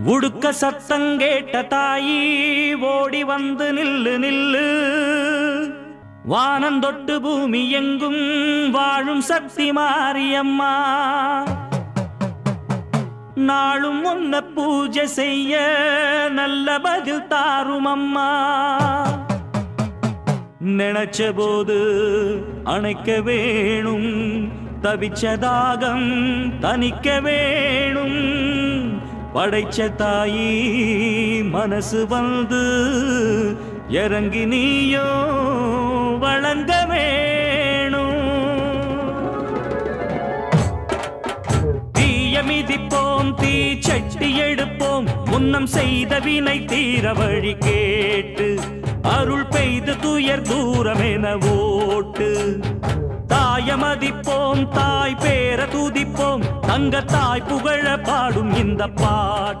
உடுக்க சத்தங்கேட்ட தாயி ஓடி வந்து நில்லு நில்லு, வானந்தொட்டு பூமி எங்கும் வாழும் சக்தி மாரியம்மா. நாளும் உன்ன பூஜை செய்ய நல்ல பதில் தாரும் அம்மா. நினைச்ச போது அணைக்க வேணும், தவிச்ச தாகம் தணிக்க வேணும். படைச்ச தாயி மனசு வந்து இறங்கி நீயோ வழங்க வேணும். தீய மிதிப்போம், தீ சட்டி எடுப்போம், முன்னம் செய்த வினை தீர வழி கேட்டு அருள் பெய்து துயர் தூரமென ஓட்டு. தாய மதிப்போம், தாய் பேர துதிப்போம், தங்க தாய் புகழ பாடும் இந்த பாட்டு.